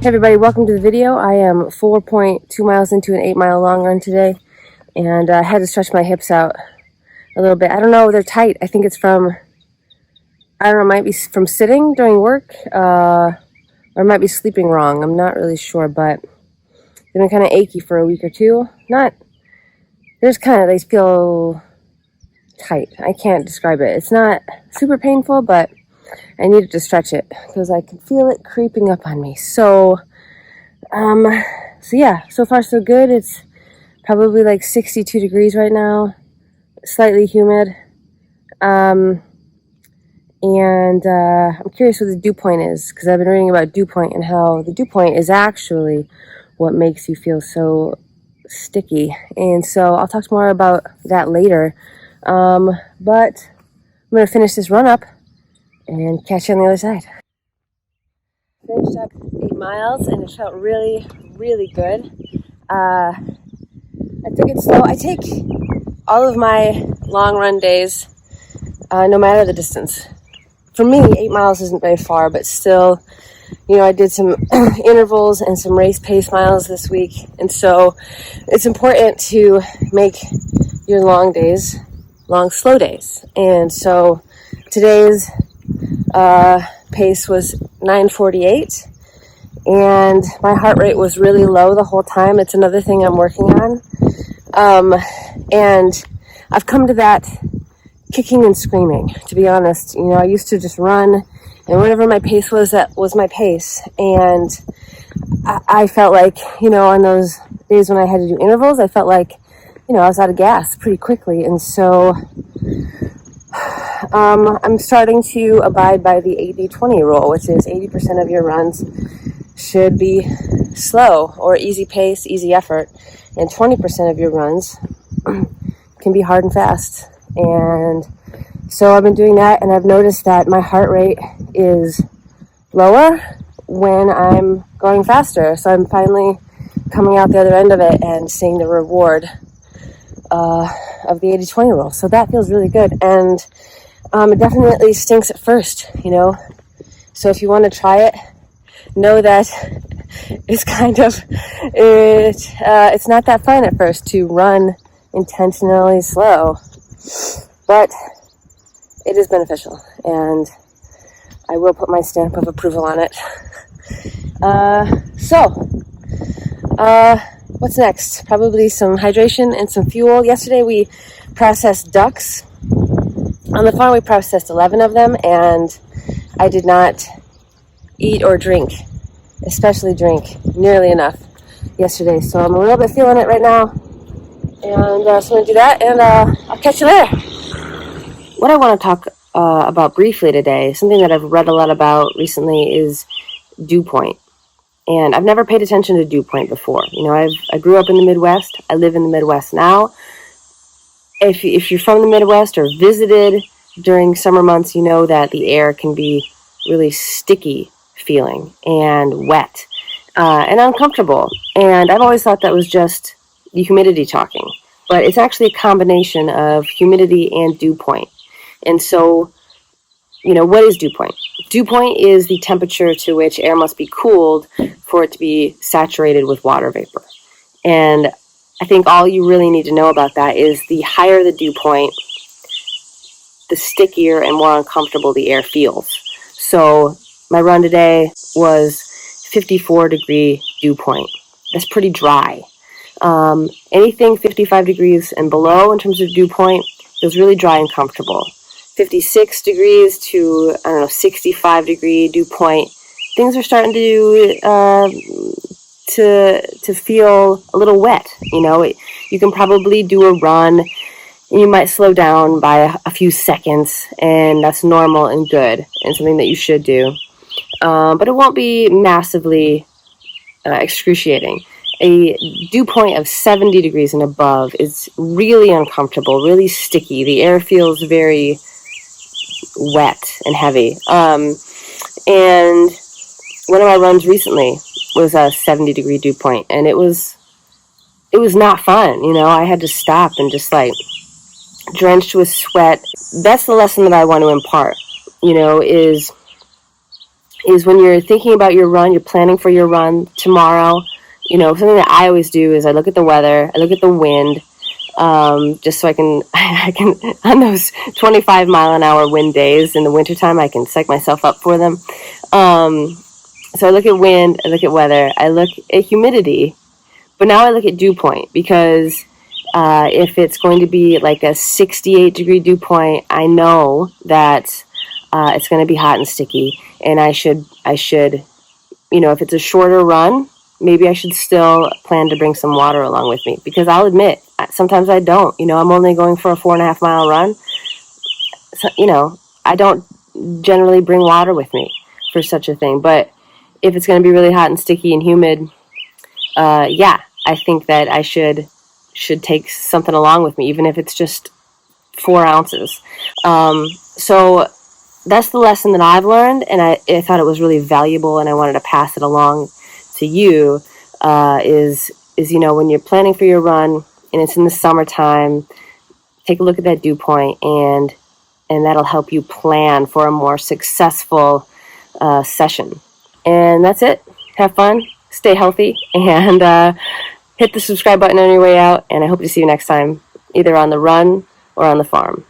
Hey everybody, welcome to the video. I am 4.2 miles into an 8-mile long run today, and I had to stretch my hips out a little bit. I don't know, they're tight. I think it's from, I don't know, it might be from sitting during work, or it might be sleeping wrong. I'm not really sure, but they've been kind of achy for a week or two. They feel tight. I can't describe it. It's not super painful, but I needed to stretch it because I could feel it creeping up on me. So yeah, so far so good. It's probably like 62 degrees right now, slightly humid. And I'm curious what the dew point is, because I've been reading about dew point and how the dew point is actually what makes you feel so sticky. And so I'll talk more about that later. But I'm going to finish this run up and catch you on the other side. Finished up 8 miles and it felt really, really good. I took it slow. I take all of my long run days, no matter the distance. For me, 8 miles isn't very far, but still, I did some intervals and some race pace miles this week. And so it's important to make your long days long, slow days. And so today's pace was 9:48, and my heart rate was really low the whole time. It's another thing I'm working on. And I've come to that kicking and screaming, to be honest. I used to just run, and whatever my pace was, that was my pace. And I felt like, on those days when I had to do intervals, I felt like, I was out of gas pretty quickly. And so I'm starting to abide by the 80-20 rule, which is 80% of your runs should be slow or easy pace, easy effort, and 20% of your runs can be hard and fast. And so I've been doing that, and I've noticed that my heart rate is lower when I'm going faster. So I'm finally coming out the other end of it and seeing the reward of the 80-20 rule. So that feels really good. And it definitely stinks at first, So if you want to try it, know that it's it's not that fun at first to run intentionally slow, but it is beneficial, and I will put my stamp of approval on it. What's next? Probably some hydration and some fuel. Yesterday we processed ducks. On the farm we processed 11 of them, and I did not eat or drink, especially drink, nearly enough yesterday. So I'm a little bit feeling it right now. And so I'm going to do that, and I'll catch you later. What I want to talk about briefly today, something that I've read a lot about recently, is dew point. And I've never paid attention to dew point before. I grew up in the Midwest. I live in the Midwest now. If you're from the Midwest or visited during summer months, you know that the air can be really sticky feeling and wet and uncomfortable. And I've always thought that was just the humidity talking. But it's actually a combination of humidity and dew point. And so, what is dew point? Dew point is the temperature to which air must be cooled for it to be saturated with water vapor. And I think all you really need to know about that is the higher the dew point, the stickier and more uncomfortable the air feels. So my run today was 54-degree dew point. That's pretty dry. Anything 55 degrees and below in terms of dew point feels really dry and comfortable. 56 degrees to 65-degree dew point, things are starting to feel a little wet. You can probably do a run and you might slow down by a few seconds, and that's normal and good and something that you should do. But it won't be massively excruciating. A dew point of 70 degrees and above is really uncomfortable, really sticky. The air feels very wet and heavy. And one of my runs recently was a 70-degree dew point, and it was not fun. I had to stop and just drenched with sweat. That's the lesson that I want to impart, is is when you're thinking about your run, you're planning for your run tomorrow. Something that I always do is I look at the weather, I look at the wind, just so I can on those 25 mile an hour wind days in the wintertime, I can psych myself up for them. So I look at wind, I look at weather, I look at humidity, but now I look at dew point, because if it's going to be like a 68 degree dew point, I know that it's going to be hot and sticky, and I should, if it's a shorter run, maybe I should still plan to bring some water along with me, because I'll admit, sometimes I don't. I'm only going for a 4.5 mile run. So, I don't generally bring water with me for such a thing. But if it's going to be really hot and sticky and humid, I think that I should take something along with me, even if it's just 4 ounces. So that's the lesson that I've learned, and I thought it was really valuable, and I wanted to pass it along to you. Is when you're planning for your run and it's in the summertime, take a look at that dew point, and that'll help you plan for a more successful session. And that's it. Have fun, stay healthy, and hit the subscribe button on your way out. And I hope to see you next time, either on the run or on the farm.